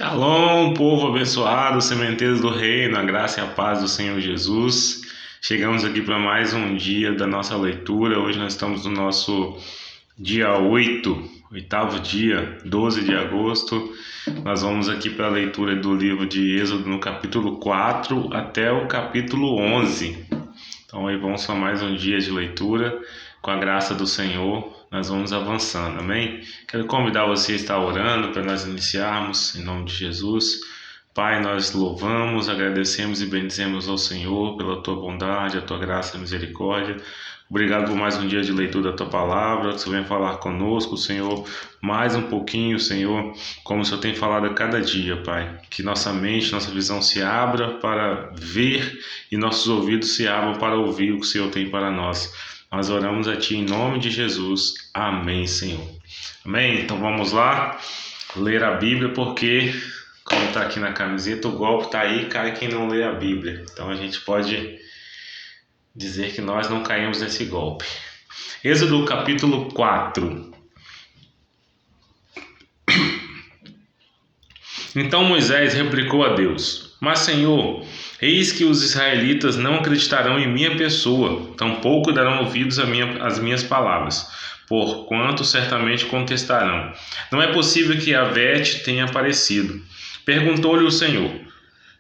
Shalom, povo abençoado, sementeiros do reino, a graça e a paz do Senhor Jesus. Chegamos aqui para mais um dia da nossa leitura. Hoje nós estamos no nosso dia 8, oitavo dia, 12 de agosto. Nós vamos aqui para a leitura do livro de Êxodo no capítulo 4 até o capítulo 11. Então aí vamos para mais um dia de leitura. Com a graça do Senhor, nós vamos avançando, amém? Quero convidar você a estar orando para nós iniciarmos, em nome de Jesus. Pai, nós louvamos, agradecemos e bendizemos ao Senhor pela Tua bondade, a Tua graça e misericórdia. Obrigado por mais um dia de leitura da Tua palavra, que você vem falar conosco, Senhor, mais um pouquinho, Senhor, como o Senhor tem falado a cada dia, Pai. Que nossa mente, nossa visão se abra para ver e nossos ouvidos se abram para ouvir o que o Senhor tem para nós. Nós oramos a Ti em nome de Jesus. Amém, Senhor. Amém? Então vamos lá ler a Bíblia, porque, como está aqui na camiseta, o golpe está aí, cai quem não lê a Bíblia. Então a gente pode dizer que nós não caímos nesse golpe. Êxodo capítulo 4. Então Moisés replicou a Deus: Mas, Senhor, eis que os israelitas não acreditarão em minha pessoa, tampouco darão ouvidos às minhas palavras, porquanto certamente contestarão. Não é possível que Yahvé te tenha aparecido. Perguntou-lhe o Senhor: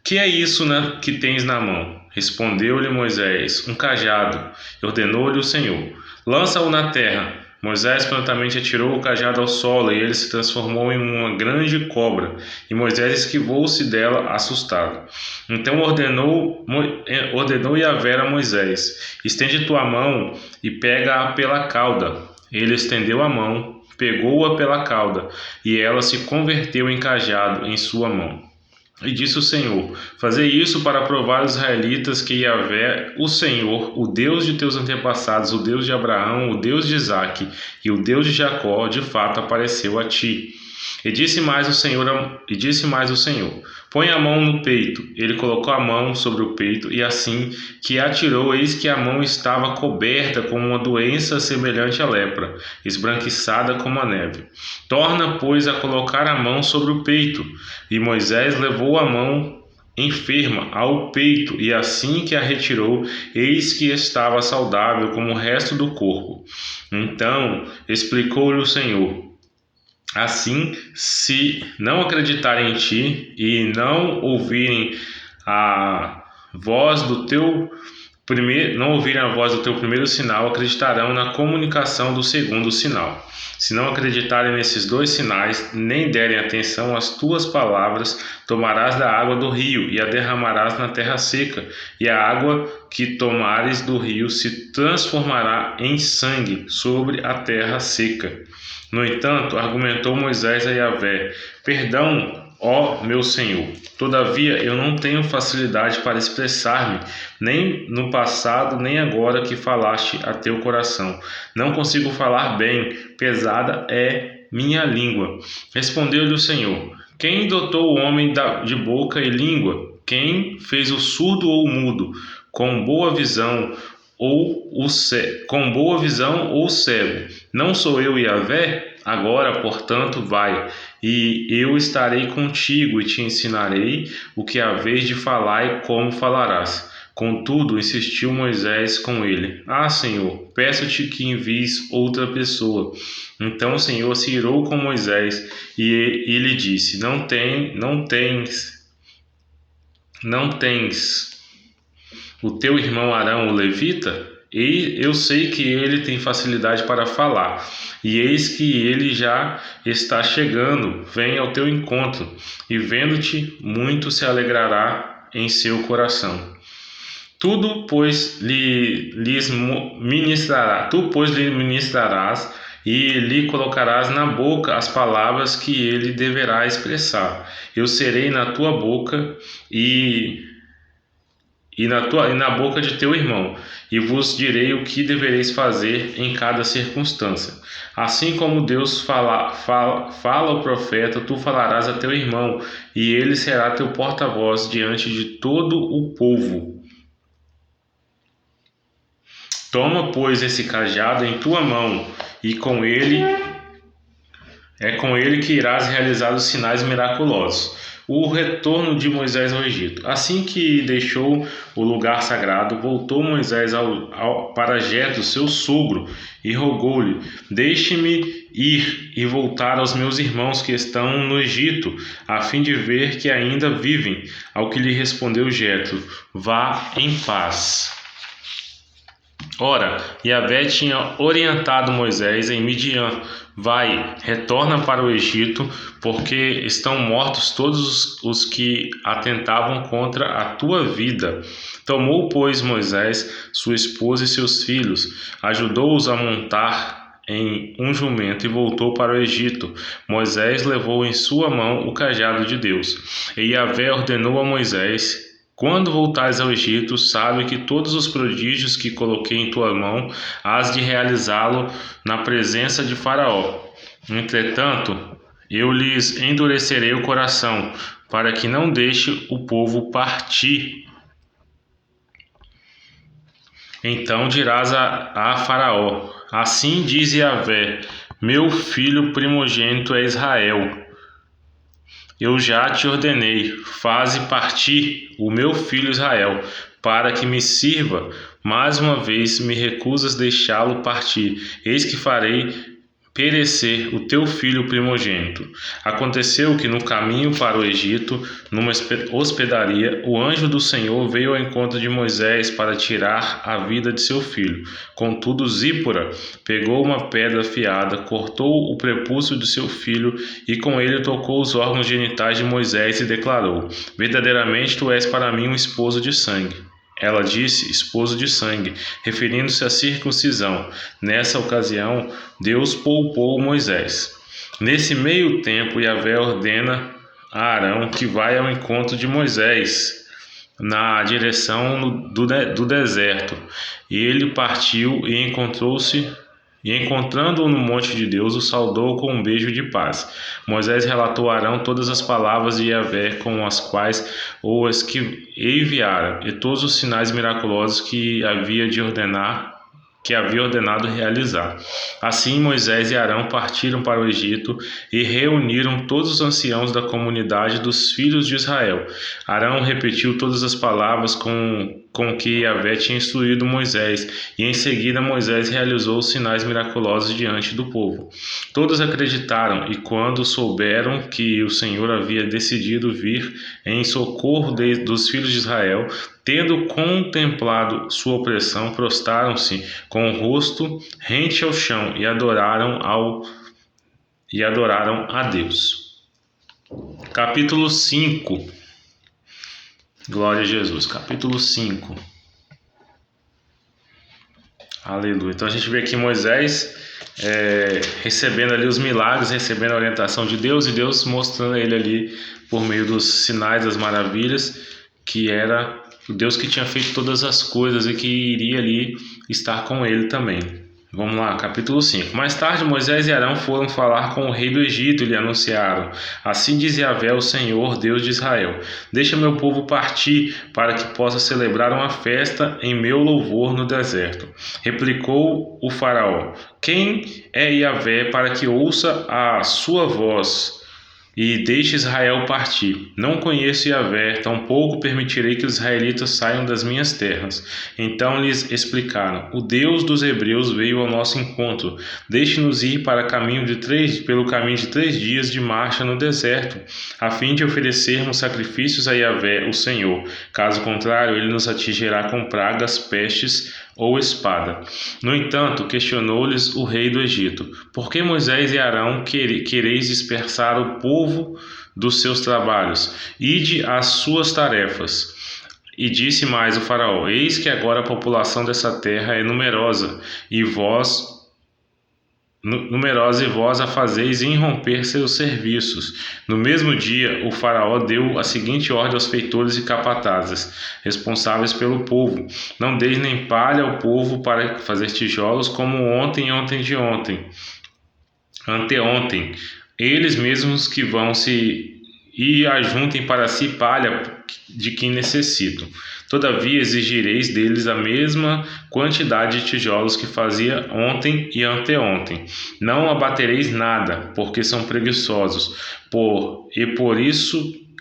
Que é isso que tens na mão? Respondeu-lhe Moisés: Um cajado. Ordenou-lhe o Senhor: Lança-o na terra. Moisés prontamente atirou o cajado ao solo, e ele se transformou em uma grande cobra, e Moisés esquivou-se dela, assustado. Então ordenou Yahvé a Moisés: Estende tua mão e pega-a pela cauda. Ele estendeu a mão, pegou-a pela cauda, e ela se converteu em cajado em sua mão. E disse o Senhor: Fazei isso para provar aos israelitas que Yahvé, o Senhor, o Deus de teus antepassados, o Deus de Abraão, o Deus de Isaque e o Deus de Jacó, de fato apareceu a ti. E disse mais o Senhor: Põe a mão no peito. Ele colocou a mão sobre o peito, e assim que atirou, eis que a mão estava coberta com uma doença semelhante à lepra, esbranquiçada como a neve. Torna, pois, a colocar a mão sobre o peito. E Moisés levou a mão enferma ao peito, e assim que a retirou, eis que estava saudável como o resto do corpo. Então explicou-lhe o Senhor: Assim, se não acreditarem em ti e não ouvirem a voz do teu primeiro sinal, acreditarão na comunicação do segundo sinal. Se não acreditarem nesses dois sinais, nem derem atenção às tuas palavras, tomarás da água do rio e a derramarás na terra seca, e a água que tomares do rio se transformará em sangue sobre a terra seca. No entanto, argumentou Moisés a Yahvé: Perdão, ó meu Senhor. Todavia, eu não tenho facilidade para expressar-me, nem no passado, nem agora que falaste a teu coração. Não consigo falar bem, pesada é minha língua. Respondeu-lhe o Senhor: Quem dotou o homem de boca e língua? Quem fez o surdo ou o mudo, com boa visão ou cego? Não sou eu, Yahvé? Agora, portanto, vai, e eu estarei contigo e te ensinarei o que haveis de falar e como falarás. Contudo, insistiu Moisés com ele: Senhor, peço-te que envies outra pessoa. Então o Senhor se irou com Moisés e lhe disse: Não tens o teu irmão Arão, o levita? E eu sei que ele tem facilidade para falar, e eis que ele já está chegando, vem ao teu encontro, e vendo-te, muito se alegrará em seu coração. Tu, pois, lhe ministrarás e lhe colocarás na boca as palavras que ele deverá expressar. Eu serei na tua boca e na boca de teu irmão, e vos direi o que devereis fazer em cada circunstância. Assim como Deus fala ao profeta, tu falarás a teu irmão, e ele será teu porta-voz diante de todo o povo. Toma, pois, esse cajado em tua mão, e com ele É com ele que irás realizar os sinais miraculosos. O retorno de Moisés ao Egito. Assim que deixou o lugar sagrado, voltou Moisés para Jetro, seu sogro, e rogou-lhe: Deixe-me ir e voltar aos meus irmãos que estão no Egito, a fim de ver que ainda vivem. Ao que lhe respondeu Jetro: Vá em paz. Ora, Yahvé tinha orientado Moisés em Midian: Vai, retorna para o Egito, porque estão mortos todos os que atentavam contra a tua vida. Tomou, pois, Moisés sua esposa e seus filhos, ajudou-os a montar em um jumento e voltou para o Egito. Moisés levou em sua mão o cajado de Deus. E Yahvé ordenou a Moisés: Quando voltares ao Egito, sabe que todos os prodígios que coloquei em tua mão, hás de realizá-lo na presença de Faraó. Entretanto, eu lhes endurecerei o coração, para que não deixe o povo partir. Então dirás a Faraó: Assim diz Yahvé, meu filho primogênito é Israel. Eu já te ordenei, faze partir o meu filho Israel, para que me sirva. Mais uma vez me recusas deixá-lo partir. Eis que farei perecer o teu filho primogênito. Aconteceu que no caminho para o Egito, numa hospedaria, o anjo do Senhor veio ao encontro de Moisés para tirar a vida de seu filho. Contudo, Zípora pegou uma pedra afiada, cortou o prepúcio de seu filho e com ele tocou os órgãos genitais de Moisés e declarou: Verdadeiramente tu és para mim um esposo de sangue. Ela disse: esposo de sangue, referindo-se à circuncisão. Nessa ocasião, Deus poupou Moisés. Nesse meio tempo, Yahvé ordena a Arão que vai ao encontro de Moisés na direção do deserto. E ele partiu e encontrando-o no monte de Deus, o saudou com um beijo de paz. Moisés relatou a Arão todas as palavras de Yahvé com as quais o enviara, e todos os sinais miraculosos que havia ordenado realizar. Assim Moisés e Arão partiram para o Egito e reuniram todos os anciãos da comunidade dos filhos de Israel. Arão repetiu todas as palavras com que Yahvé tinha instruído Moisés, e em seguida Moisés realizou os sinais miraculosos diante do povo. Todos acreditaram, e quando souberam que o Senhor havia decidido vir em socorro dos filhos de Israel, tendo contemplado sua opressão, prostraram-se com o rosto rente ao chão e adoraram a Deus. Capítulo 5. Glória a Jesus. Capítulo 5. Aleluia. Então a gente vê aqui Moisés recebendo ali os milagres, recebendo a orientação de Deus, e Deus mostrando a ele ali por meio dos sinais, das maravilhas, que era o Deus que tinha feito todas as coisas e que iria ali estar com ele também. Vamos lá, capítulo 5. Mais tarde, Moisés e Arão foram falar com o rei do Egito e lhe anunciaram: Assim diz Yahvé, o Senhor, Deus de Israel: Deixa meu povo partir, para que possa celebrar uma festa em meu louvor no deserto. Replicou o faraó: Quem é Yahvé para que ouça a sua voz e deixe Israel partir? Não conheço Yahvé, tampouco permitirei que os israelitas saiam das minhas terras. Então lhes explicaram: O Deus dos hebreus veio ao nosso encontro. Deixe-nos ir pelo caminho de 3 dias de marcha no deserto, a fim de oferecermos sacrifícios a Yahvé, o Senhor. Caso contrário, ele nos atingirá com pragas, pestes ou espada. No entanto, questionou-lhes o rei do Egito: Por que Moisés e Arão quereis dispersar o povo dos seus trabalhos? Ide às suas tarefas. E disse mais o faraó: Eis que agora a população dessa terra é numerosa, e vós a fazeis irromper seus serviços. No mesmo dia, o faraó deu a seguinte ordem aos feitores e capatazes, responsáveis pelo povo: Não deis nem palha ao povo para fazer tijolos, como anteontem. Eles mesmos que vão se e ajuntem para si palha de quem necessitam. Todavia exigireis deles a mesma quantidade de tijolos que fazia ontem e anteontem. Não abatereis nada, porque são preguiçosos,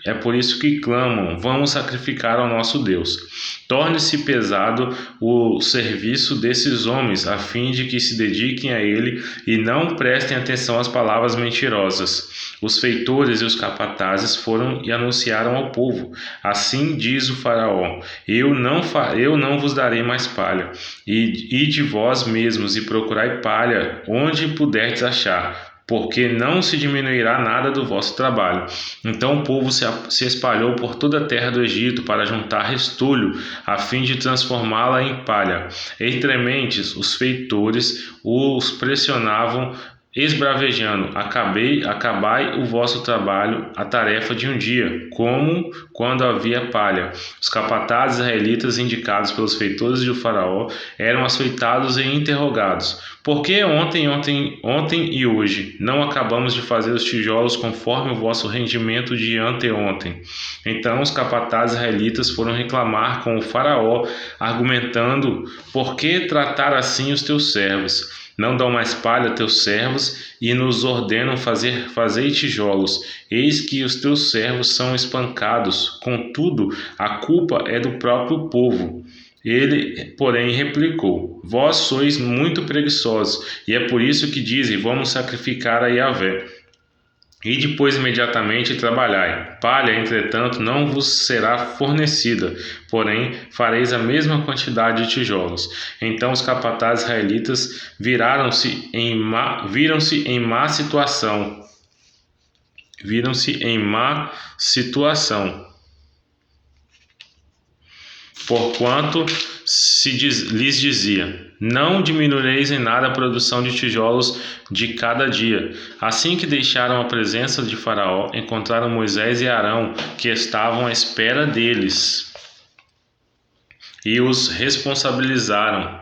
é por isso que clamam: vamos sacrificar ao nosso Deus. Torne-se pesado o serviço desses homens, a fim de que se dediquem a ele e não prestem atenção às palavras mentirosas. Os feitores e os capatazes foram e anunciaram ao povo: assim diz o faraó: eu não vos darei mais palha. Ide vós mesmos e procurai palha onde puderdes achar, porque não se diminuirá nada do vosso trabalho. Então o povo se espalhou por toda a terra do Egito para juntar restolho, a fim de transformá-la em palha. Entrementes, os feitores os pressionavam, esbravejando: acabai o vosso trabalho, a tarefa de um dia, como quando havia palha. Os capatazes israelitas, indicados pelos feitores de faraó, eram açoitados e interrogados: por que ontem e hoje não acabamos de fazer os tijolos conforme o vosso rendimento de anteontem? Então os capatazes israelitas foram reclamar com o faraó, argumentando: por que tratar assim os teus servos? Não dão mais palha a teus servos e nos ordenam fazer tijolos. Eis que os teus servos são espancados. Contudo, a culpa é do próprio povo. Ele, porém, replicou: vós sois muito preguiçosos, e é por isso que dizem: vamos sacrificar a Yahvé. E depois imediatamente trabalhai. Palha, entretanto, não vos será fornecida, porém fareis a mesma quantidade de tijolos. Então os capatazes israelitas viram-se em má situação, porquanto lhes dizia: não diminuireis em nada a produção de tijolos de cada dia. Assim que deixaram a presença de Faraó, encontraram Moisés e Arão, que estavam à espera deles, e os responsabilizaram: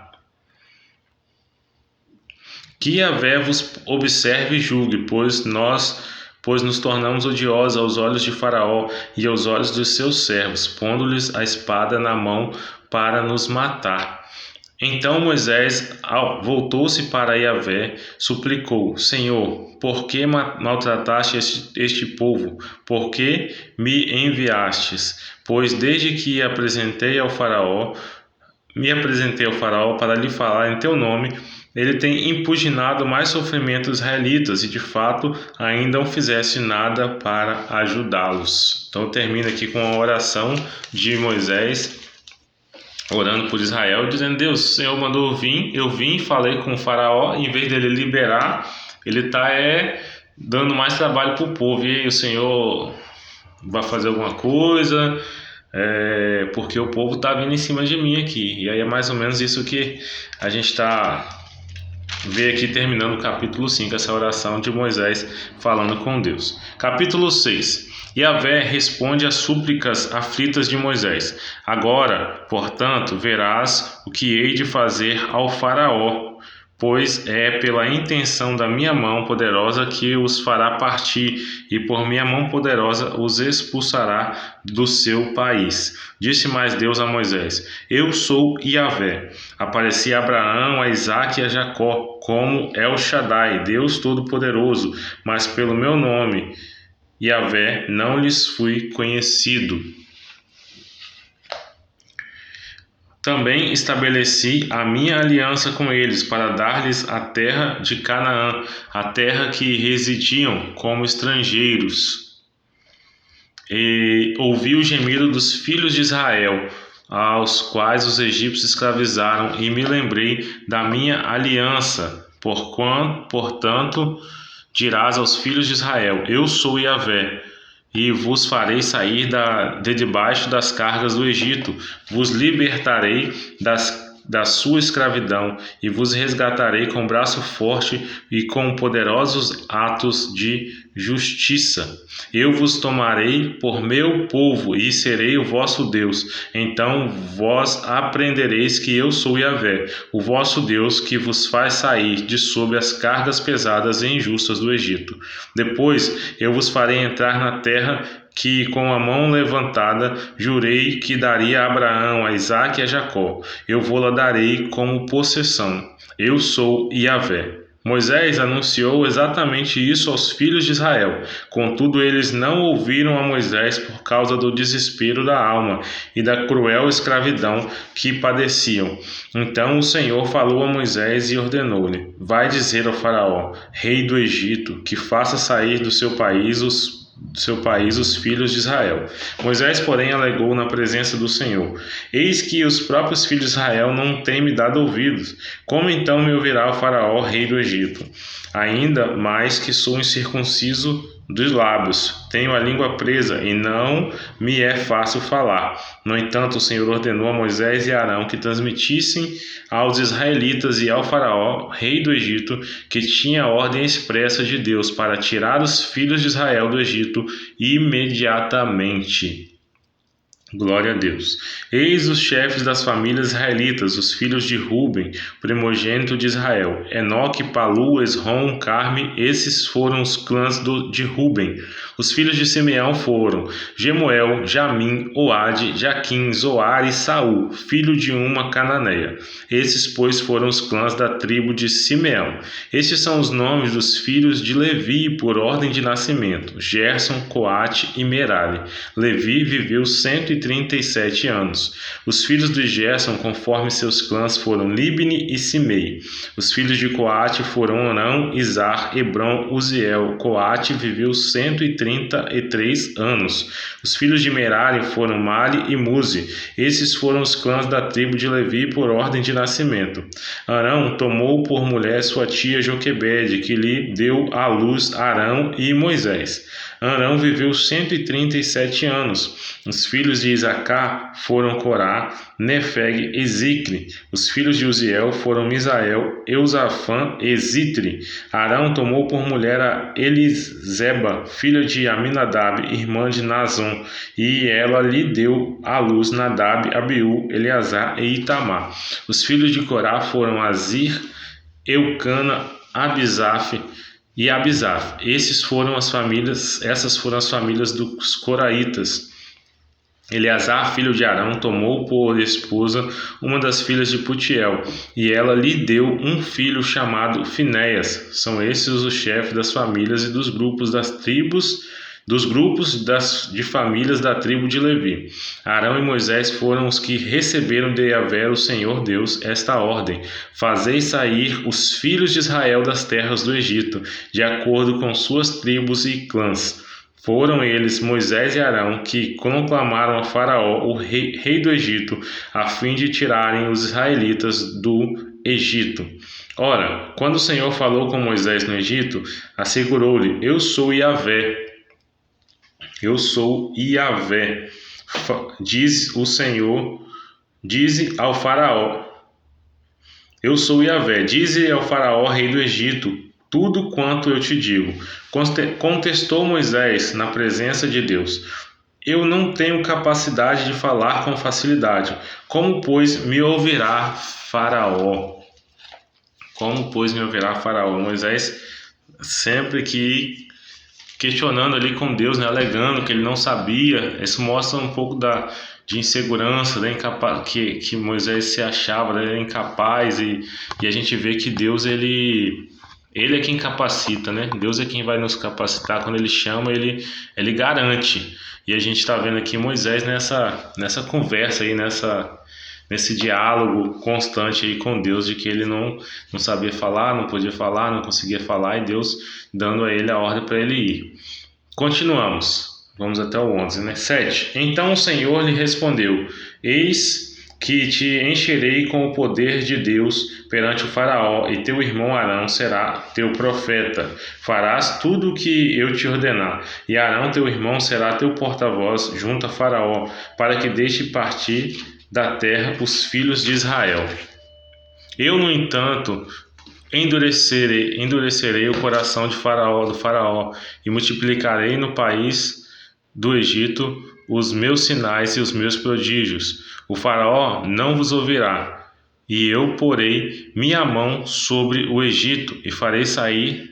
que Yahvé vos observe e julgue, pois nos tornamos odiosos aos olhos de Faraó e aos olhos dos seus servos, pondo-lhes a espada na mão para nos matar. Então Moisés voltou-se para Yahvé, suplicou: Senhor, por que maltrataste este povo? Por que me enviastes? Pois desde que me apresentei ao faraó para lhe falar em teu nome, ele tem impugnado mais sofrimento dos israelitas e de fato ainda não fizesse nada para ajudá-los. Então termina aqui com a oração de Moisés, orando por Israel, dizendo: Deus, o Senhor mandou vir, eu vim, falei com o faraó, em vez dele liberar, ele está dando mais trabalho para o povo. E aí o Senhor vai fazer alguma coisa, porque o povo está vindo em cima de mim aqui. E aí é mais ou menos isso que a gente vê aqui terminando o capítulo 5, essa oração de Moisés falando com Deus. Capítulo 6. Yahvé responde às súplicas aflitas de Moisés. Agora, portanto, verás o que hei de fazer ao faraó, pois é pela intenção da minha mão poderosa que os fará partir, e por minha mão poderosa os expulsará do seu país. Disse mais Deus a Moisés: eu sou Yahvé. Apareci a Abraão, a Isaque e a Jacó, como El Shaddai, Deus Todo-Poderoso, mas pelo meu nome, Yahvé, não lhes fui conhecido. Também estabeleci a minha aliança com eles para dar-lhes a terra de Canaã, a terra que residiam como estrangeiros. E ouvi o gemido dos filhos de Israel, aos quais os egípcios escravizaram, e me lembrei da minha aliança. Portanto, dirás aos filhos de Israel: eu sou Yahvé, e vos farei sair de debaixo das cargas do Egito, vos libertarei da sua escravidão, e vos resgatarei com braço forte e com poderosos atos de justiça. Eu vos tomarei por meu povo e serei o vosso Deus. Então vós aprendereis que eu sou Yahvé, o vosso Deus, que vos faz sair de sob as cargas pesadas e injustas do Egito. Depois eu vos farei entrar na terra que com a mão levantada jurei que daria a Abraão, a Isaque e a Jacó. Eu vou-la darei como possessão. Eu sou Yahvé. Moisés anunciou exatamente isso aos filhos de Israel. Contudo, eles não ouviram a Moisés por causa do desespero da alma e da cruel escravidão que padeciam. Então o Senhor falou a Moisés e ordenou-lhe: Vai dizer ao Faraó, rei do Egito, que faça sair do seu país os filhos de Israel. Moisés, porém, alegou na presença do Senhor: Eis que os próprios filhos de Israel não têm me dado ouvidos. Como então me ouvirá o Faraó, rei do Egito? Ainda mais que sou incircunciso dos lábios, tenho a língua presa e não me é fácil falar. No entanto, o Senhor ordenou a Moisés e Arão que transmitissem aos israelitas e ao Faraó, rei do Egito, que tinha a ordem expressa de Deus para tirar os filhos de Israel do Egito imediatamente. Glória a Deus. Eis os chefes das famílias israelitas, os filhos de Ruben, primogênito de Israel: Enoque, Palu, Esrom, Carme. Esses foram os clãs de Ruben. Os filhos de Simeão foram Gemuel, Jamim, Oade, Jaquim, Zoar e Saul, filho de uma cananeia. Esses, pois, foram os clãs da tribo de Simeão. Estes são os nomes dos filhos de Levi por ordem de nascimento: Gerson, Coate e Merari. Levi viveu 137 anos. Os filhos de Gerson, conforme seus clãs, foram Libni e Simei. Os filhos de Coate foram Orão, Izar, Hebron, Uziel. Coate viveu 133 anos. Os filhos de Merari foram Mali e Muzi. Esses foram os clãs da tribo de Levi por ordem de nascimento. Arão tomou por mulher sua tia Joquebede, que lhe deu à luz Arão e Moisés. Arão viveu 137 anos. Os filhos de Isacar foram Corá, Nefeg e Zicre. Os filhos de Uziel foram Misael, Eusafã e Zitri. Arão tomou por mulher a Eliseba, filha de Aminadab, irmã de Nazon, e ela lhe deu à luz Nadab, Abiú, Eleazar e Itamar. Os filhos de Corá foram Azir, Eucana, Abisaf e Abisaf. Essas foram as famílias dos coraitas. Eleazar, filho de Arão, tomou por esposa uma das filhas de Putiel, e ela lhe deu um filho chamado Finéias. São esses os chefes das famílias e dos grupos de famílias da tribo de Levi. Arão e Moisés foram os que receberam de Yahvé, o Senhor Deus, esta ordem: Fazei sair os filhos de Israel das terras do Egito, de acordo com suas tribos e clãs. Foram eles, Moisés e Arão, que conclamaram a Faraó, o rei do Egito, a fim de tirarem os israelitas do Egito. Ora, quando o Senhor falou com Moisés no Egito, assegurou-lhe: Eu sou Yahvé. Eu sou Yahvé, diz o Senhor, dize ao Faraó. Eu sou Yahvé, dize ao Faraó, rei do Egito, tudo quanto eu te digo. Contestou Moisés na presença de Deus: Eu não tenho capacidade de falar com facilidade. Como, pois, me ouvirá Faraó? Como, pois, me ouvirá Faraó? Moisés sempre que questionando ali com Deus, né, alegando que ele não sabia. Isso mostra um pouco de insegurança, que Moisés se achava, né, incapaz, e a gente vê que Deus ele é quem capacita, né? Deus é quem vai nos capacitar. Quando ele chama, ele garante. E a gente está vendo aqui Moisés nessa conversa aí, nesse diálogo constante aí com Deus, de que ele não sabia falar, não podia falar, não conseguia falar, e Deus dando a ele a ordem para ele ir. Continuamos, vamos até o 11, né? 7. Então o Senhor lhe respondeu: Eis que te encherei com o poder de Deus perante o Faraó, e teu irmão Arão será teu profeta. Farás tudo o que eu te ordenar, e Arão teu irmão será teu porta-voz junto a Faraó, para que deixe partir da terra os filhos de Israel. Eu, no entanto, endurecerei o coração do Faraó, e multiplicarei no país do Egito os meus sinais e os meus prodígios. O Faraó não vos ouvirá, e eu porei minha mão sobre o Egito e farei sair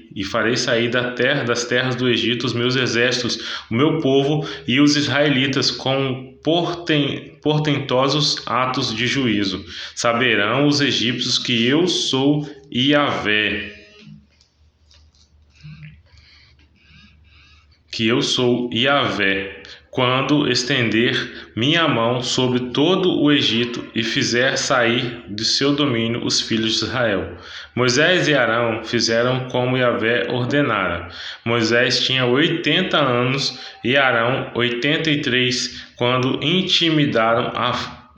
das terras do Egito os meus exércitos, o meu povo e os israelitas com portentosos atos de juízo. Saberão os egípcios que eu sou Yahvé, quando estender minha mão sobre todo o Egito e fizer sair de seu domínio os filhos de Israel. Moisés e Arão fizeram como Yahvé ordenara. Moisés tinha 80 anos e Arão 83, quando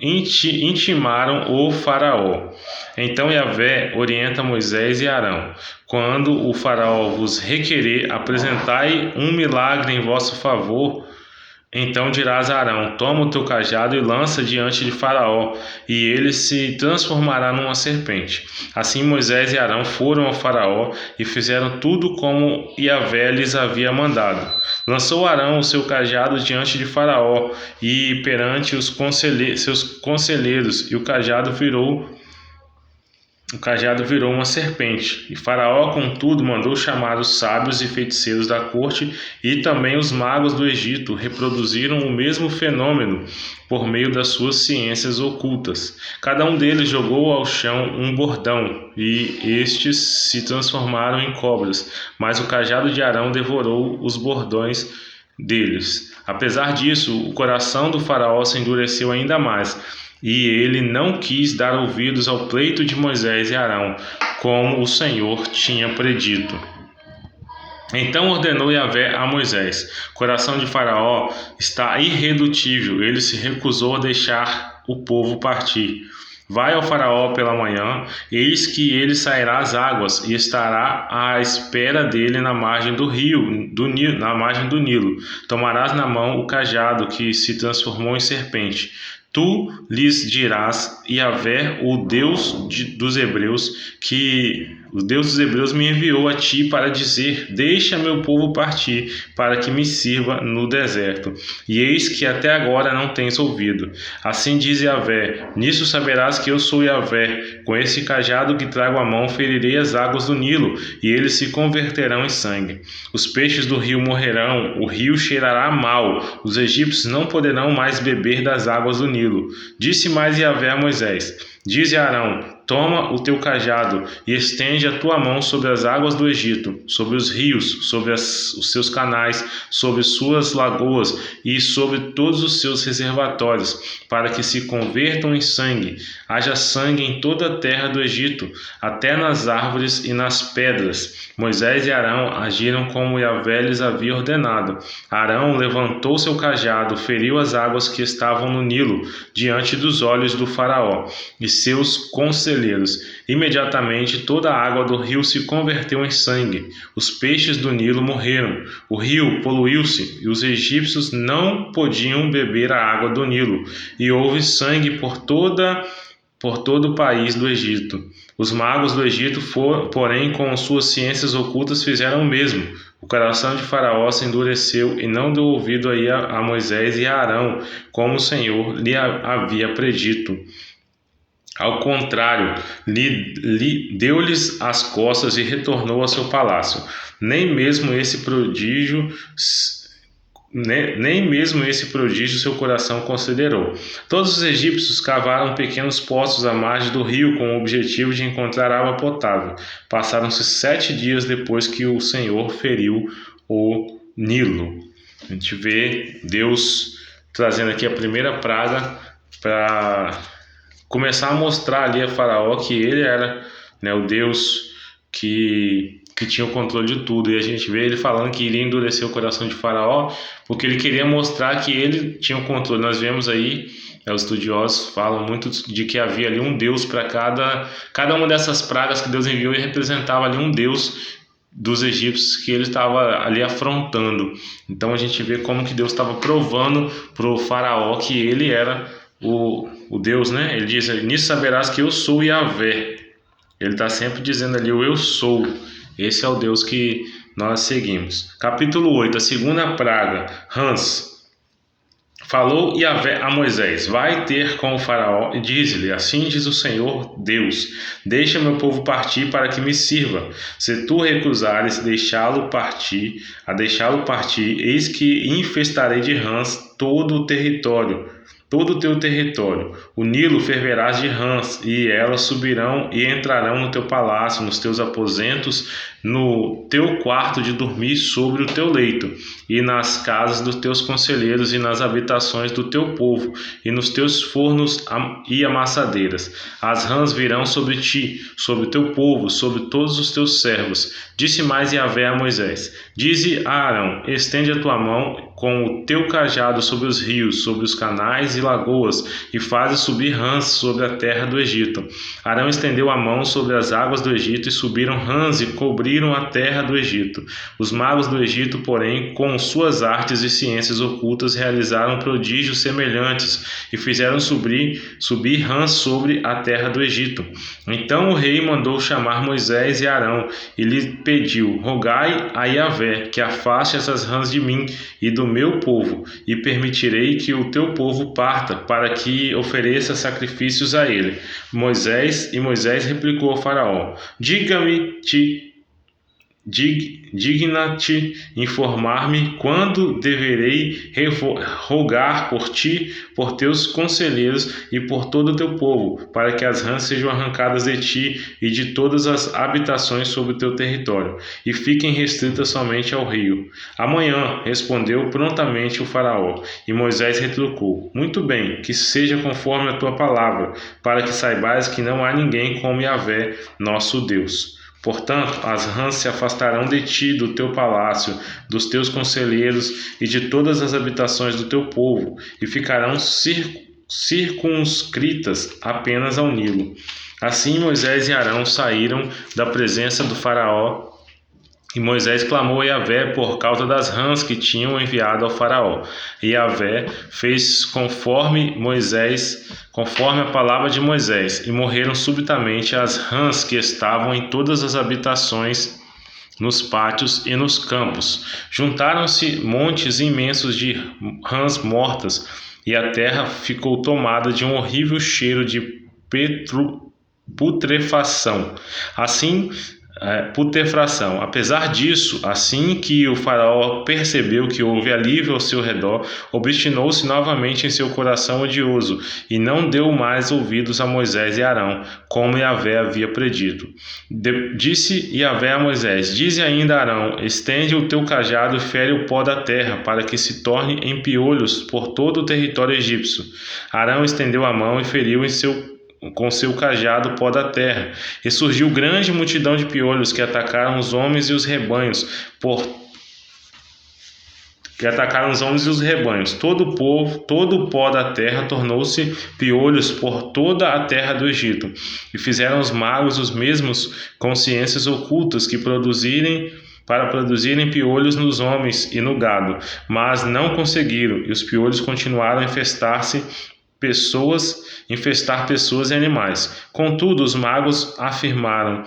intimaram o faraó. Então Yahvé orienta Moisés e Arão: quando o faraó vos requerer, apresentai um milagre em vosso favor. Então dirás a Arão: toma o teu cajado e lança diante de Faraó, e ele se transformará numa serpente. Assim Moisés e Arão foram ao Faraó e fizeram tudo como Yahvé lhes havia mandado. Lançou Arão o seu cajado diante de Faraó e perante os seus conselheiros, e o cajado virou uma serpente. E Faraó, contudo, mandou chamar os sábios e feiticeiros da corte, e também os magos do Egito reproduziram o mesmo fenômeno por meio das suas ciências ocultas. Cada um deles jogou ao chão um bordão, e estes se transformaram em cobras, mas o cajado de Arão devorou os bordões deles. Apesar disso, o coração do Faraó se endureceu ainda mais, e ele não quis dar ouvidos ao pleito de Moisés e Arão, como o Senhor tinha predito. Então ordenou Yahvé a Moisés: o coração de Faraó está irredutível, ele se recusou a deixar o povo partir. Vai ao Faraó pela manhã, eis que ele sairá às águas e estará à espera dele na margem do Nilo. Tomarás na mão o cajado que se transformou em serpente. Tu lhes dirás: Yahvé, o Deus dos Hebreus, me enviou a ti para dizer: deixa meu povo partir, para que me sirva no deserto. E eis que até agora não tens ouvido. Assim diz Yahvé: nisso saberás que eu sou Yahvé. Com esse cajado que trago à mão ferirei as águas do Nilo, e eles se converterão em sangue. Os peixes do rio morrerão, o rio cheirará mal, os egípcios não poderão mais beber das águas do Nilo. Disse mais Yahvé a Moisés: dize a Arão: toma o teu cajado e estende a tua mão sobre as águas do Egito, sobre os rios, sobre os seus canais, sobre suas lagoas e sobre todos os seus reservatórios, para que se convertam em sangue. Haja sangue em toda a terra do Egito, até nas árvores e nas pedras. Moisés e Arão agiram como Yahvé lhes havia ordenado. Arão levantou seu cajado, feriu as águas que estavam no Nilo, diante dos olhos do Faraó e seus conselheiros. Imediatamente toda a água do rio se converteu em sangue. Os peixes do Nilo morreram. O rio poluiu-se e os egípcios não podiam beber a água do Nilo. E houve sangue por todo o país do Egito. Os magos do Egito, porém, com suas ciências ocultas, fizeram o mesmo. O coração de Faraó se endureceu e não deu ouvido a Moisés e a Arão, como o Senhor lhe havia predito. Ao contrário, deu-lhes as costas e retornou ao seu palácio. Nem mesmo esse prodígio seu coração considerou. Todos os egípcios cavaram pequenos poços à margem do rio com o objetivo de encontrar água potável. Passaram-se 7 dias depois que o Senhor feriu o Nilo. A gente vê Deus trazendo aqui a primeira praga para começar a mostrar ali a Faraó que ele era, né, o Deus que tinha o controle de tudo. E a gente vê ele falando que iria endurecer o coração de Faraó, porque ele queria mostrar que ele tinha o controle. Nós vemos aí, os estudiosos falam muito de que havia ali um Deus para cada uma dessas pragas que Deus enviou, e representava ali um Deus dos egípcios que ele estava ali afrontando. Então a gente vê como que Deus estava provando para o Faraó que ele era o Deus, né? Ele diz: nisso saberás que eu sou Yahvé. Ele está sempre dizendo ali o eu sou. Esse é o Deus que nós seguimos. Capítulo 8, a segunda praga, rãs. Falou Yahvé a Moisés: vai ter com o faraó e diz-lhe: assim diz o Senhor Deus: deixa meu povo partir para que me sirva. Se tu recusares deixá-lo partir, eis que infestarei de rãs todo o teu território. O Nilo ferverás de rãs, e elas subirão e entrarão no teu palácio, nos teus aposentos, no teu quarto de dormir, sobre o teu leito, e nas casas dos teus conselheiros, e nas habitações do teu povo, e nos teus fornos e amassadeiras. As rãs virão sobre ti, sobre o teu povo, sobre todos os teus servos. Disse mais Yahvé a Moisés: dize a Arão: estende a tua mão com o teu cajado sobre os rios, sobre os canais e lagoas, e faze subir rãs sobre a terra do Egito. Arão estendeu a mão sobre as águas do Egito, e subiram rãs e cobriram a terra do Egito. Os magos do Egito, porém, com suas artes e ciências ocultas, realizaram prodígios semelhantes, e fizeram subir rãs sobre a terra do Egito. Então o rei mandou chamar Moisés e Arão, e lhe pediu: rogai a Yahvé que afaste essas rãs de mim e do meu povo, e permitirei que o teu povo parta, para que ofereça sacrifícios a ele. Moisés replicou ao faraó: digna-te informar-me quando deverei rogar por ti, por teus conselheiros e por todo o teu povo, para que as rãs sejam arrancadas de ti e de todas as habitações sobre o teu território, e fiquem restritas somente ao rio. Amanhã, respondeu prontamente o faraó, e Moisés retrucou: muito bem, que seja conforme a tua palavra, para que saibais que não há ninguém como Yahvé, nosso Deus. Portanto, as rãs se afastarão de ti, do teu palácio, dos teus conselheiros e de todas as habitações do teu povo, e ficarão circunscritas apenas ao Nilo. Assim Moisés e Arão saíram da presença do faraó, e Moisés clamou a Yahvé por causa das rãs que tinham enviado ao faraó. E Yahvé fez conforme a palavra de Moisés, e morreram subitamente as rãs que estavam em todas as habitações, nos pátios e nos campos. Juntaram-se montes imensos de rãs mortas, e a terra ficou tomada de um horrível cheiro de putrefação. Apesar disso, assim que o faraó percebeu que houve alívio ao seu redor, obstinou-se novamente em seu coração odioso, e não deu mais ouvidos a Moisés e Arão, como Yahvé havia predito. Disse Yahvé a Moisés: dize ainda a Arão: estende o teu cajado e fere o pó da terra, para que se torne em piolhos por todo o território egípcio. Arão estendeu a mão e feriu com seu cajado o pó da terra, e surgiu grande multidão de piolhos que atacaram os homens e os rebanhos. Todo o pó da terra tornou-se piolhos por toda a terra do Egito. E fizeram os magos os mesmos com ciências ocultas para produzirem piolhos nos homens e no gado, mas não conseguiram, e os piolhos continuaram a infestar pessoas e animais. Contudo, os magos afirmaram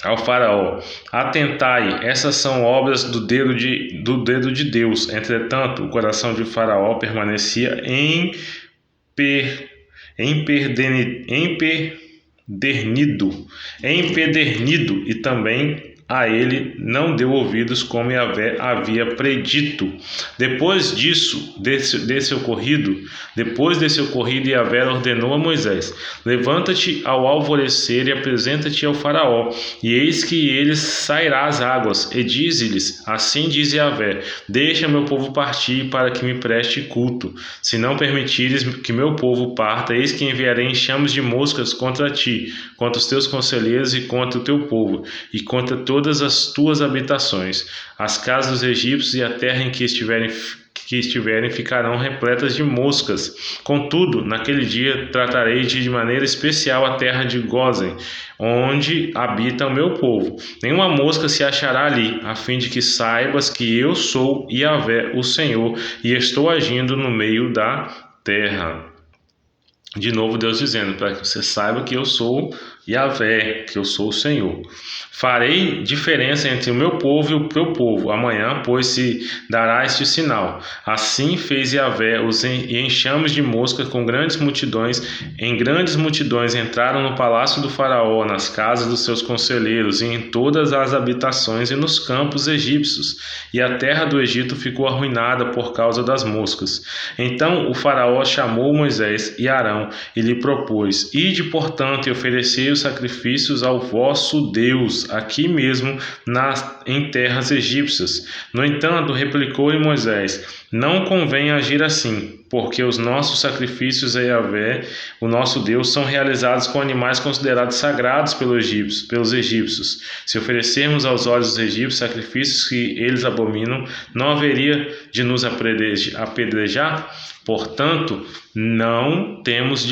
ao faraó: atentai, essas são obras do dedo de Deus. Entretanto, o coração de faraó permanecia empedernido, e também a ele não deu ouvidos, como Yahvé havia predito. Depois desse ocorrido, Yahvé ordenou a Moisés: levanta-te ao alvorecer e apresenta-te ao faraó, e eis que ele sairá às águas, e dize-lhes: assim diz Yahvé: deixa meu povo partir, para que me preste culto. Se não permitires que meu povo parta, eis que enviarei enxames de moscas contra ti, contra os teus conselheiros e contra o teu povo, e contra todas as tuas habitações. As casas dos egípcios e a terra em que estiverem ficarão repletas de moscas. Contudo, naquele dia tratarei de maneira especial a terra de Gósen, onde habita o meu povo. Nenhuma mosca se achará ali, a fim de que saibas que eu sou Yahvé, o Senhor, e estou agindo no meio da terra. De novo Deus dizendo, para que você saiba que eu sou Yahvé, que eu sou o Senhor. Farei diferença entre o meu povo e o teu povo. Amanhã, pois, se dará este sinal. Assim fez Yahvé os enxames de moscas com grandes multidões. Em grandes multidões entraram no palácio do faraó, nas casas dos seus conselheiros e em todas as habitações e nos campos egípcios. E a terra do Egito ficou arruinada por causa das moscas. Então o faraó chamou Moisés e Arão e lhe propôs: Ide, portanto, e oferecei os sacrifícios ao vosso Deus, aqui mesmo em terras egípcias. No entanto, replicou-lhe Moisés: Não convém agir assim, porque os nossos sacrifícios a Yahvé, o nosso Deus, são realizados com animais considerados sagrados pelos egípcios. Se oferecermos aos olhos dos egípcios sacrifícios que eles abominam, não haveria de nos apedrejar? Portanto, nós temos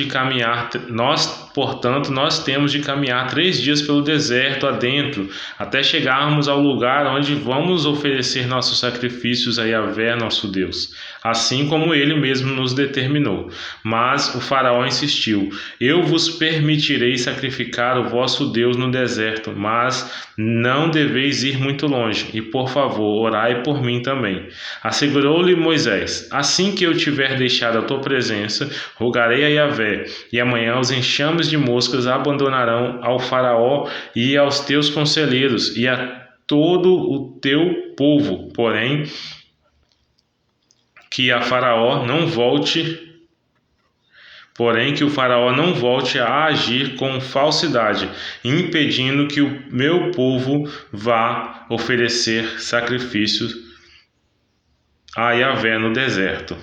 de caminhar 3 dias pelo deserto adentro, até chegarmos ao lugar onde vamos oferecer nossos sacrifícios a Yahvé, nosso Deus, assim como ele mesmo nos determinou. Mas o faraó insistiu: Eu vos permitirei sacrificar o vosso Deus no deserto, mas não deveis ir muito longe, e por favor, orai por mim também. Assegurou-lhe Moisés: Assim que eu tiver deixado a tua presença, rogarei a Yahvé, e amanhã os enxames de moscas abandonarão ao faraó e aos teus conselheiros e a todo o teu povo, porém que o faraó não volte a agir com falsidade, impedindo que o meu povo vá oferecer sacrifícios a Yahvé no deserto.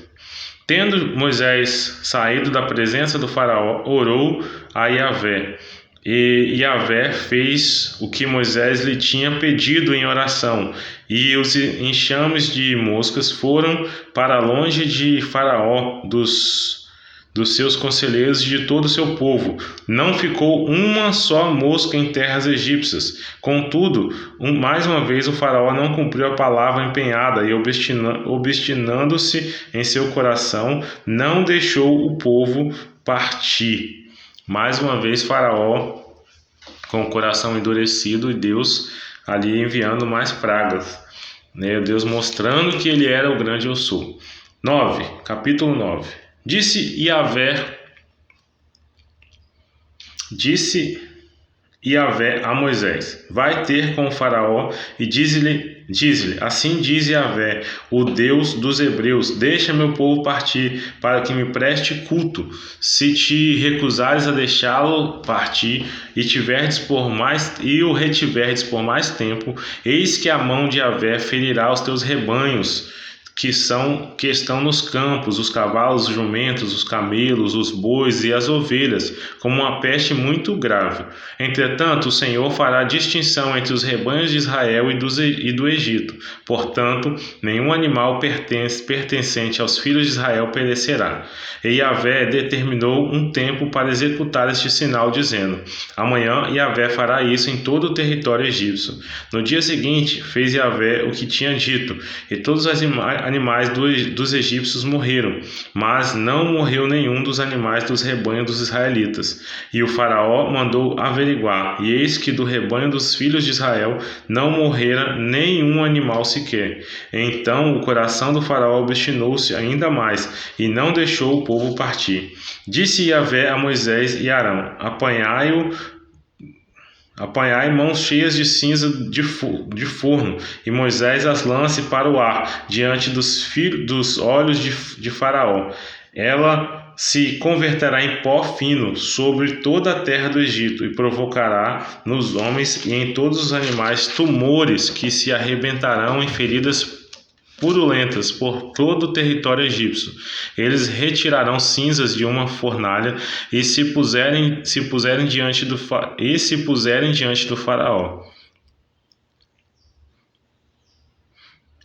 Tendo Moisés saído da presença do faraó, orou a Yahvé. E Yahvé fez o que Moisés lhe tinha pedido em oração, e os enxames de moscas foram para longe de Faraó, dos seus conselheiros e de todo o seu povo. Não ficou uma só mosca em terras egípcias. Contudo, mais uma vez o faraó não cumpriu a palavra empenhada e, obstinando-se em seu coração, não deixou o povo partir. Mais uma vez faraó com o coração endurecido e Deus ali enviando mais pragas, né? Deus mostrando que ele era o grande eu sou. Capítulo 9. Disse Yahvé a Moisés: Vai ter com o faraó e diz-lhe, assim diz Yahvé, o Deus dos hebreus: Deixa meu povo partir, para que me preste culto. Se te recusares a deixá-lo partir e o retiverdes por mais tempo, eis que a mão de Yahvé ferirá os teus rebanhos que estão nos campos, os cavalos, os jumentos, os camelos, os bois e as ovelhas, como uma peste muito grave. Entretanto, o Senhor fará distinção entre os rebanhos de Israel e do Egito. Portanto, nenhum animal pertencente aos filhos de Israel perecerá. E Yahvé determinou um tempo para executar este sinal, dizendo: Amanhã Yahvé fará isso em todo o território egípcio. No dia seguinte, fez Yahvé o que tinha dito, e todos os animais dos egípcios morreram, mas não morreu nenhum dos animais dos rebanhos dos israelitas. E o faraó mandou averiguar, e eis que do rebanho dos filhos de Israel não morrera nenhum animal sequer. Então o coração do faraó obstinou-se ainda mais, e não deixou o povo partir. Disse Yahvé a Moisés e Arão: Apanhai mãos cheias de cinza de forno, e Moisés as lance para o ar, diante dos olhos de Faraó. Ela se converterá em pó fino sobre toda a terra do Egito, e provocará nos homens e em todos os animais tumores que se arrebentarão em feridas purulentas por todo o território egípcio. Eles retirarão cinzas de uma fornalha e se puserem diante do faraó.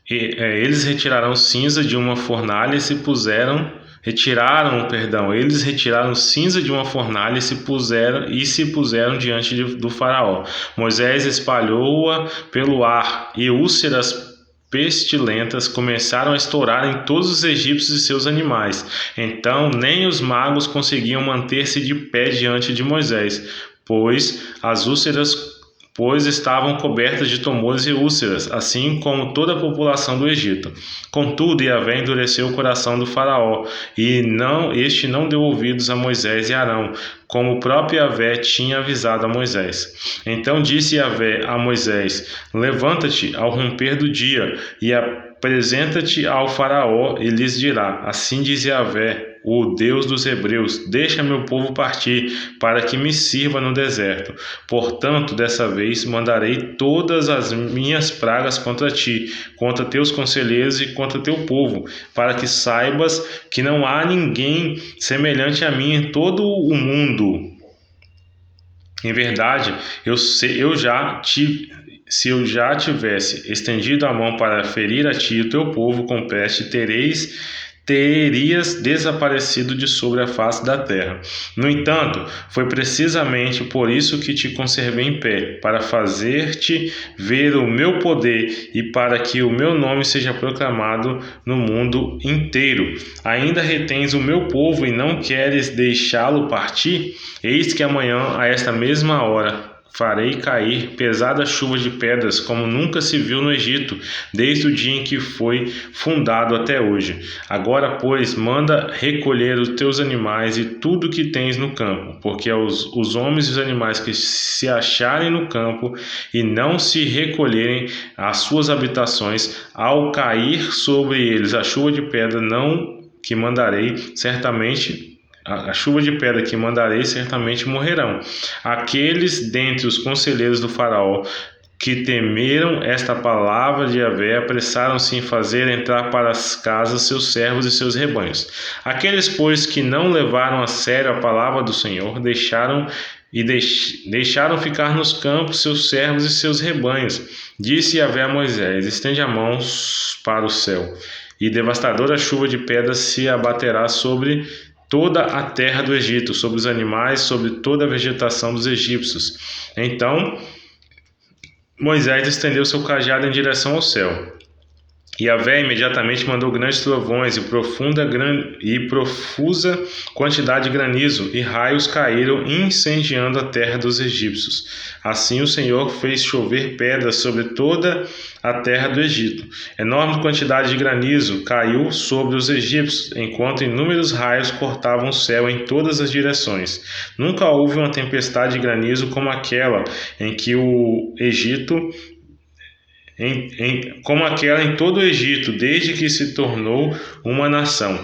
Eles retiraram cinza de uma fornalha e eles retiraram cinza de uma fornalha e se puseram diante do faraó. Moisés espalhou-a pelo ar, e úlceras pestilentas começaram a estourar em todos os egípcios e seus animais. Então nem os magos conseguiam manter-se de pé diante de Moisés, pois estavam cobertas de tumores e úlceras, assim como toda a população do Egito. Contudo, Yahvé endureceu o coração do faraó, e este não deu ouvidos a Moisés e Arão, como o próprio Yahvé tinha avisado a Moisés. Então disse Yahvé a Moisés: Levanta-te ao romper do dia, e apresenta-te ao faraó, e lhes dirá: Assim diz Yahvé, o Deus dos Hebreus: deixa meu povo partir, para que me sirva no deserto. Portanto, dessa vez mandarei todas as minhas pragas contra ti, contra teus conselheiros e contra teu povo, para que saibas que não há ninguém semelhante a mim em todo o mundo. Em verdade, se eu já tivesse estendido a mão para ferir a ti e o teu povo com peste, terias desaparecido de sobre a face da terra. No entanto, foi precisamente por isso que te conservei em pé, para fazer-te ver o meu poder e para que o meu nome seja proclamado no mundo inteiro. Ainda retens o meu povo e não queres deixá-lo partir? Eis que amanhã, a esta mesma hora, farei cair pesada chuva de pedras, como nunca se viu no Egito, desde o dia em que foi fundado até hoje. Agora, pois, manda recolher os teus animais e tudo que tens no campo, porque os homens e os animais que se acharem no campo e não se recolherem às suas habitações, ao cair sobre eles a chuva de pedra, a chuva de pedra que mandarei, certamente morrerão. Aqueles dentre os conselheiros do faraó que temeram esta palavra de Yahvé apressaram-se em fazer entrar para as casas seus servos e seus rebanhos. Aqueles, pois, que não levaram a sério a palavra do Senhor, deixaram ficar nos campos seus servos e seus rebanhos. Disse Yahvé a Moisés: estende as mãos para o céu, e devastadora chuva de pedras se abaterá sobre toda a terra do Egito, sobre os animais, sobre toda a vegetação dos egípcios. Então Moisés estendeu seu cajado em direção ao céu. Yahvé imediatamente mandou grandes trovões e profusa quantidade de granizo, e raios caíram, incendiando a terra dos egípcios. Assim o Senhor fez chover pedras sobre toda a terra do Egito. Enorme quantidade de granizo caiu sobre os egípcios, enquanto inúmeros raios cortavam o céu em todas as direções. Nunca houve uma tempestade de granizo como aquela em todo o Egito, desde que se tornou uma nação.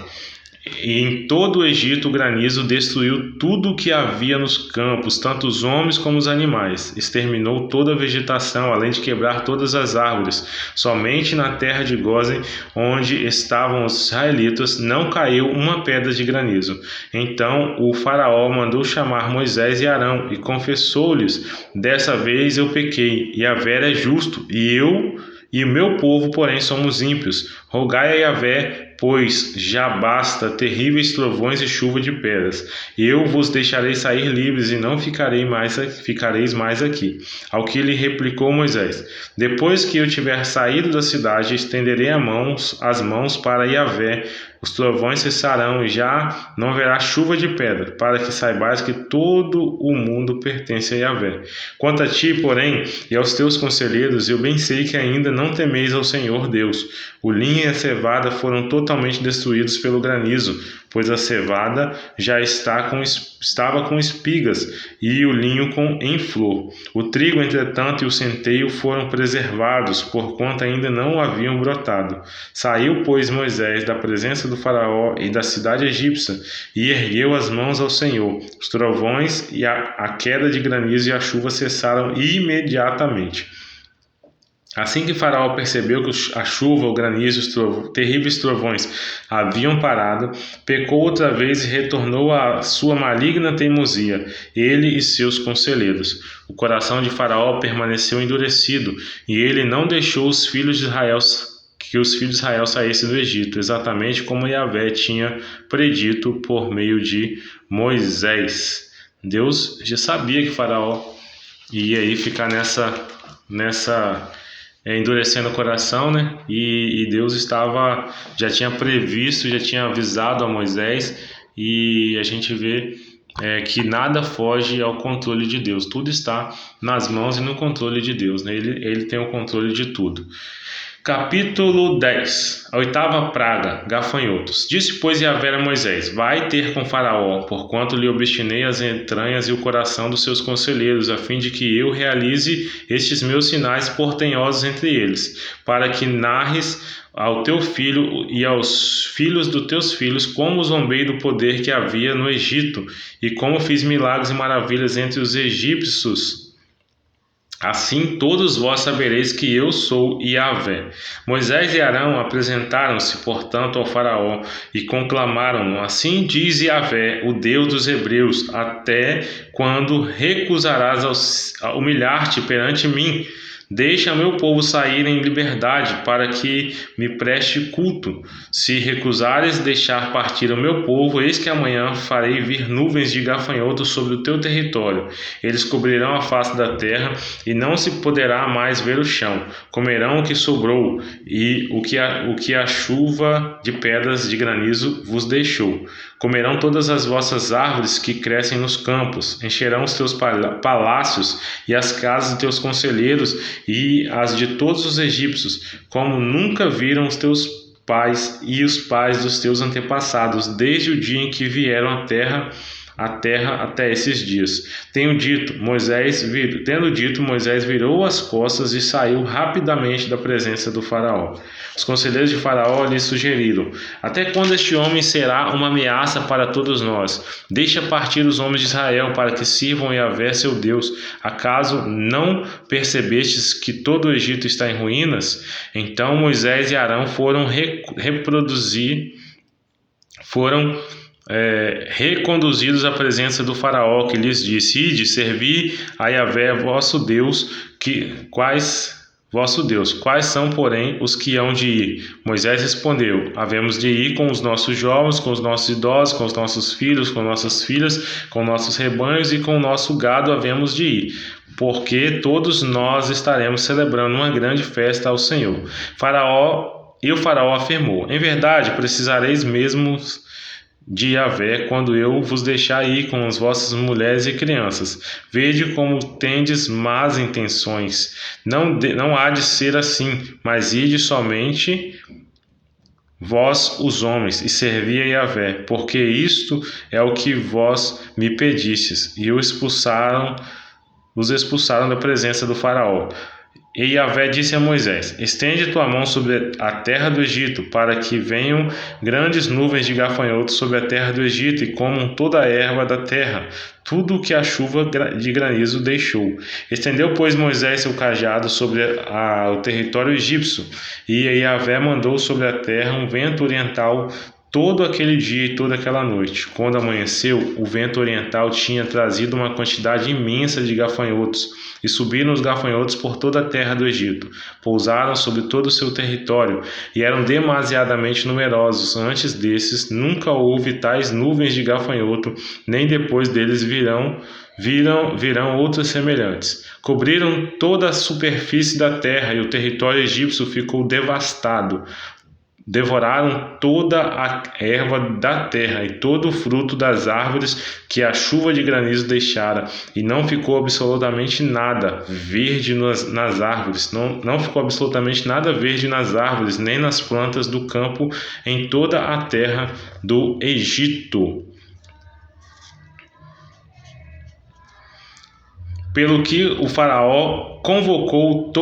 E em todo o Egito o granizo destruiu tudo o que havia nos campos, tanto os homens como os animais. Exterminou toda a vegetação, além de quebrar todas as árvores. Somente na terra de Gósen, onde estavam os israelitas, não caiu uma pedra de granizo. Então o faraó mandou chamar Moisés e Arão e confessou-lhes: dessa vez eu pequei, e Yahvé é justo, e o meu povo, porém, somos ímpios. Rogai a Yahvé, pois já basta terríveis trovões e chuva de pedras. Eu vos deixarei sair livres e não ficareis mais aqui. Ao que lhe replicou Moisés: depois que eu tiver saído da cidade, estenderei as mãos para Yahvé. Os trovões cessarão e já não haverá chuva de pedra, para que saibais que todo o mundo pertence a Yahvé. Quanto a ti, porém, e aos teus conselheiros, eu bem sei que ainda não temeis ao Senhor Deus. O linho e a cevada foram totalmente destruídos pelo granizo, pois a cevada já estava com espigas e o linho em flor. O trigo, entretanto, e o centeio foram preservados, porquanto ainda não haviam brotado. Saiu, pois, Moisés da presença do faraó e da cidade egípcia, e ergueu as mãos ao Senhor. Os trovões e a queda de granizo e a chuva cessaram imediatamente. Assim que Faraó percebeu que a chuva, o granizo e os terríveis trovões haviam parado, pecou outra vez e retornou à sua maligna teimosia, ele e seus conselheiros. O coração de Faraó permaneceu endurecido, e ele não deixou que os filhos de Israel saíssem do Egito, exatamente como Yahvé tinha predito por meio de Moisés. Deus já sabia que Faraó ia aí ficar endurecendo o coração, né? E Deus já tinha previsto, já tinha avisado a Moisés, e a gente vê que nada foge ao controle de Deus. Tudo está nas mãos e no controle de Deus, né? Ele tem o controle de tudo. Capítulo 10. A oitava praga, gafanhotos. Disse, pois, Yahvé a Moisés: vai ter com Faraó, porquanto lhe obstinei as entranhas e o coração dos seus conselheiros, a fim de que eu realize estes meus sinais portenhosos entre eles, para que narres ao teu filho e aos filhos dos teus filhos como zombei do poder que havia no Egito, e como fiz milagres e maravilhas entre os egípcios. Assim todos vós sabereis que eu sou Yahvé. Moisés e Arão apresentaram-se, portanto, ao Faraó e conclamaram: assim diz Yahvé, o Deus dos Hebreus, até quando recusarás humilhar-te perante mim? Deixa meu povo sair em liberdade, para que me preste culto. Se recusares deixar partir o meu povo, eis que amanhã farei vir nuvens de gafanhotos sobre o teu território. Eles cobrirão a face da terra, e não se poderá mais ver o chão. Comerão o que sobrou, e o que a chuva de pedras de granizo vos deixou. Comerão todas as vossas árvores que crescem nos campos, encherão os teus palácios e as casas de teus conselheiros e as de todos os egípcios, como nunca viram os teus pais e os pais dos teus antepassados, desde o dia em que vieram à terra até esses dias. Tendo dito, Moisés virou as costas e saiu rapidamente da presença do Faraó. Os conselheiros de Faraó lhe sugeriram: até quando este homem será uma ameaça para todos nós? Deixa partir os homens de Israel para que sirvam a Yahvé seu Deus. Acaso não percebestes que todo o Egito está em ruínas? Então Moisés e Arão foram reconduzidos à presença do Faraó, que lhes disse: ide, servi a Yahvé vosso Deus, quais são, porém, os que hão de ir? Moisés respondeu: havemos de ir com os nossos jovens, com os nossos idosos, com os nossos filhos, com nossas filhas, com nossos rebanhos e com o nosso gado havemos de ir, porque todos nós estaremos celebrando uma grande festa ao Senhor. O Faraó afirmou: em verdade, precisareis mesmo de Yahvé quando eu vos deixar ir com as vossas mulheres e crianças. Vede como tendes más intenções. Não há de ser assim, mas ide somente vós os homens, e servi a Yahvé, porque isto é o que vós me pedistes. E os expulsaram da presença do Faraó. E Yahvé disse a Moisés: estende tua mão sobre a terra do Egito, para que venham grandes nuvens de gafanhotos sobre a terra do Egito, e comam toda a erva da terra, tudo o que a chuva de granizo deixou. Estendeu, pois, Moisés seu cajado sobre o território egípcio, e Yahvé mandou sobre a terra um vento oriental todo aquele dia e toda aquela noite. Quando amanheceu, o vento oriental tinha trazido uma quantidade imensa de gafanhotos, e subiram os gafanhotos por toda a terra do Egito. Pousaram sobre todo o seu território, e eram demasiadamente numerosos. Antes desses, nunca houve tais nuvens de gafanhoto, nem depois deles virão outras semelhantes. Cobriram toda a superfície da terra, e o território egípcio ficou devastado. Devoraram toda a erva da terra e todo o fruto das árvores que a chuva de granizo deixara, e não ficou absolutamente nada verde nas árvores, não ficou absolutamente nada verde nas árvores, nem nas plantas do campo em toda a terra do Egito. Pelo que o Faraó convocou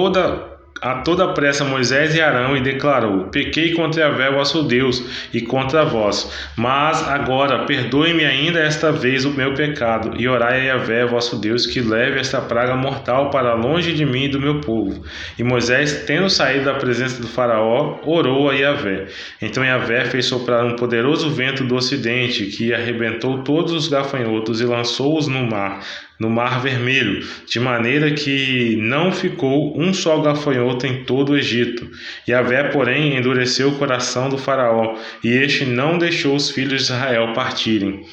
a toda pressa Moisés e Arão e declarou: pequei contra Yahvé vosso Deus e contra vós, mas agora perdoe-me ainda esta vez o meu pecado, e orai a Yahvé vosso Deus que leve esta praga mortal para longe de mim e do meu povo. E Moisés, tendo saído da presença do Faraó, orou a Yahvé. Então Yahvé fez soprar um poderoso vento do ocidente, que arrebentou todos os gafanhotos e lançou-os no Mar Vermelho, de maneira que não ficou um só gafanhoto em todo o Egito. Yahvé, porém, endureceu o coração do Faraó, e este não deixou os filhos de Israel partirem.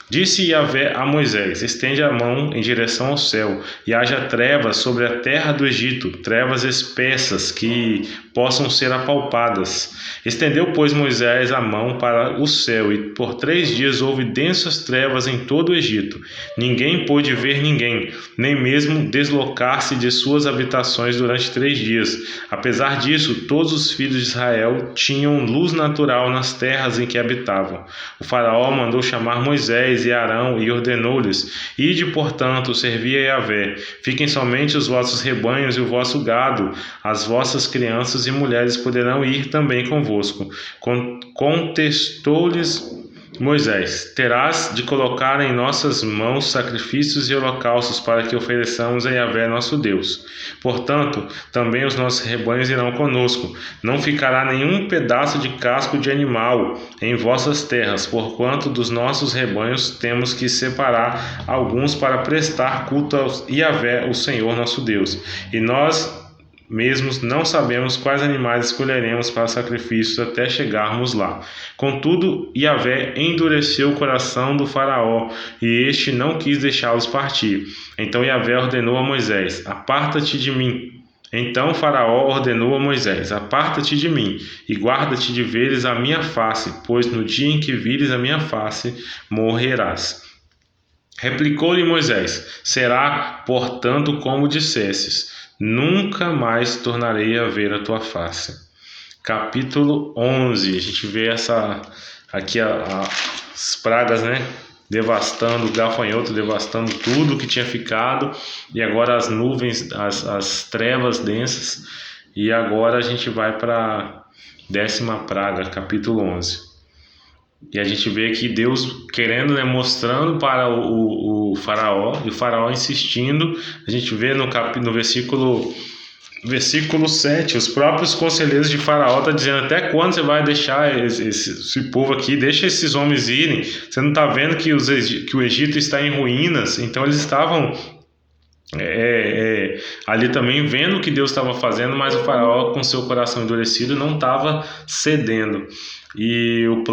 Disse Yahvé a Moisés: estende a mão em direção ao céu, e haja trevas sobre a terra do Egito, trevas espessas que possam ser apalpadas. Estendeu, pois, Moisés a mão para o céu, e por 3 dias houve densas trevas em todo o Egito. Ninguém pôde ver ninguém, nem mesmo deslocar-se de suas habitações durante 3 dias. Apesar disso, todos os filhos de Israel tinham luz natural nas terras em que habitavam. O faraó mandou chamar Moisés e Arão e ordenou-lhes: Ide, portanto, servi a Yahvé. Fiquem somente os vossos rebanhos e o vosso gado. As vossas crianças e mulheres poderão ir também convosco. Contestou-lhes Moisés: Terás de colocar em nossas mãos sacrifícios e holocaustos para que ofereçamos a Yahvé nosso Deus. Portanto, também os nossos rebanhos irão conosco. Não ficará nenhum pedaço de casco de animal em vossas terras, porquanto dos nossos rebanhos temos que separar alguns para prestar culto a Yahvé, o Senhor nosso Deus. E nós mesmos não sabemos quais animais escolheremos para sacrifícios até chegarmos lá. Contudo, Yahvé endureceu o coração do faraó, e este não quis deixá-los partir. Então Yahvé ordenou a Moisés: Aparta-te de mim. Então Faraó ordenou a Moisés: Aparta-te de mim, e guarda-te de veres a minha face, pois no dia em que vires a minha face, morrerás. Replicou-lhe Moisés: Será, portanto, como dissesses: Nunca mais tornarei a ver a tua face. Capítulo 11. A gente vê aqui as pragas, né? Devastando o gafanhoto, devastando tudo que tinha ficado. E agora as nuvens, as trevas densas. E agora a gente vai para a 10ª praga, capítulo 11. E a gente vê que Deus querendo, né, mostrando para o faraó, e o faraó insistindo. A gente vê no versículo 7, os próprios conselheiros de faraó estão dizendo: até quando você vai deixar esse povo aqui? Deixa esses homens irem. Você não está vendo que o Egito está em ruínas? Então eles estavam ali também vendo o que Deus estava fazendo, mas o faraó, com seu coração endurecido, não estava cedendo. E o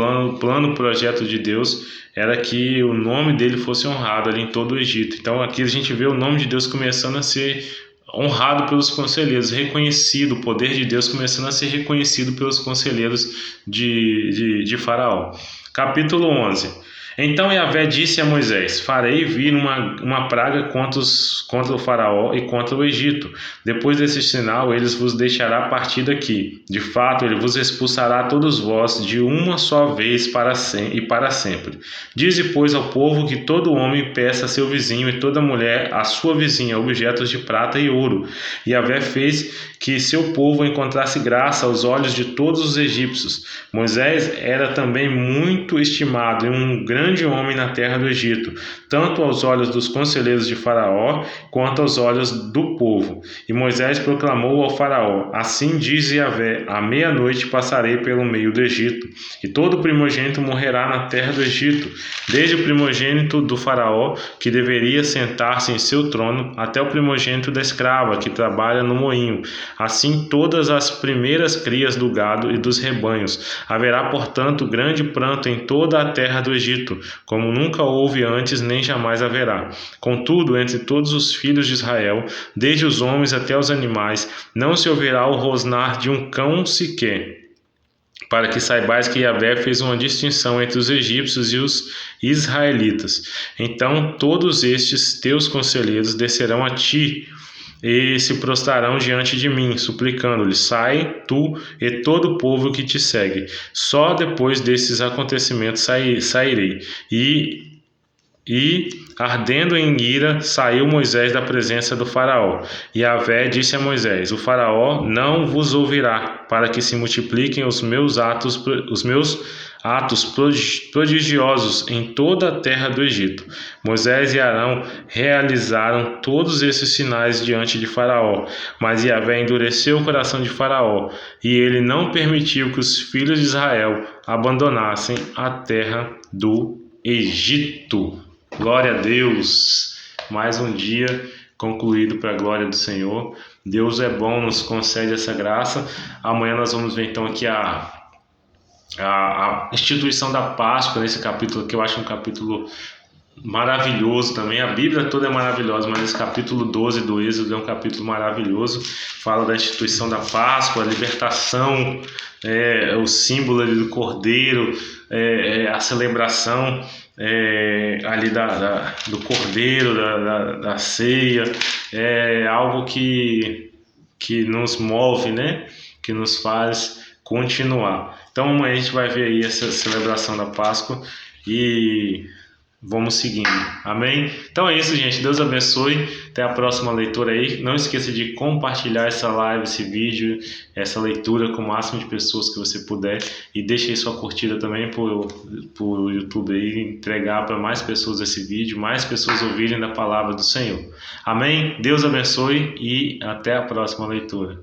projeto de Deus era que o nome dele fosse honrado ali em todo o Egito. Então aqui a gente vê o nome de Deus começando a ser honrado pelos conselheiros, reconhecido, o poder de Deus começando a ser reconhecido pelos conselheiros de Faraó. Capítulo 11. Então Yahvé disse a Moisés: Farei vir uma praga contra o faraó e contra o Egito. Depois desse sinal, ele vos deixará partir daqui. De fato, ele vos expulsará todos vós de uma só vez para sempre. Dize, pois, ao povo que todo homem peça a seu vizinho e toda mulher a sua vizinha objetos de prata e ouro. Yahvé fez que seu povo encontrasse graça aos olhos de todos os egípcios. Moisés era também muito estimado e um grande homem na terra do Egito, tanto aos olhos dos conselheiros de Faraó, quanto aos olhos do povo. E Moisés proclamou ao Faraó: Assim diz Yahvé: à meia-noite passarei pelo meio do Egito, e todo primogênito morrerá na terra do Egito, desde o primogênito do Faraó, que deveria sentar-se em seu trono, até o primogênito da escrava, que trabalha no moinho. Assim todas as primeiras crias do gado e dos rebanhos. Haverá, portanto, grande pranto em toda a terra do Egito, como nunca houve antes, nem jamais haverá. Contudo, entre todos os filhos de Israel, desde os homens até os animais, não se ouvirá o rosnar de um cão sequer, para que saibais que Yahvé fez uma distinção entre os egípcios e os israelitas. Então todos estes teus conselheiros descerão a ti, e se prostrarão diante de mim, suplicando-lhe: Sai, tu e todo o povo que te segue. Só depois desses acontecimentos sairei. E, ardendo em ira, saiu Moisés da presença do faraó. E Yahvé disse a Moisés: O faraó não vos ouvirá, para que se multipliquem os meus atos prodigiosos em toda a terra do Egito. Moisés e Arão realizaram todos esses sinais diante de Faraó, mas Yahvé endureceu o coração de Faraó, e ele não permitiu que os filhos de Israel abandonassem a terra do Egito. Glória a Deus! Mais um dia concluído para a glória do Senhor. Deus é bom, nos concede essa graça. Amanhã nós vamos ver então aqui a instituição da Páscoa, nesse capítulo que eu acho um capítulo maravilhoso também. A Bíblia toda é maravilhosa, mas esse capítulo 12 do Êxodo é um capítulo maravilhoso. Fala da instituição da Páscoa, a libertação, o símbolo ali do Cordeiro, a celebração ali do Cordeiro, da ceia. É algo que nos move, né? Que nos faz continuar. Então amanhã a gente vai ver aí essa celebração da Páscoa e vamos seguindo. Amém? Então é isso, gente. Deus abençoe. Até a próxima leitura aí. Não esqueça de compartilhar essa live, esse vídeo, essa leitura com o máximo de pessoas que você puder. E deixe aí sua curtida também por YouTube aí, entregar para mais pessoas esse vídeo, mais pessoas ouvirem da palavra do Senhor. Amém? Deus abençoe e até a próxima leitura.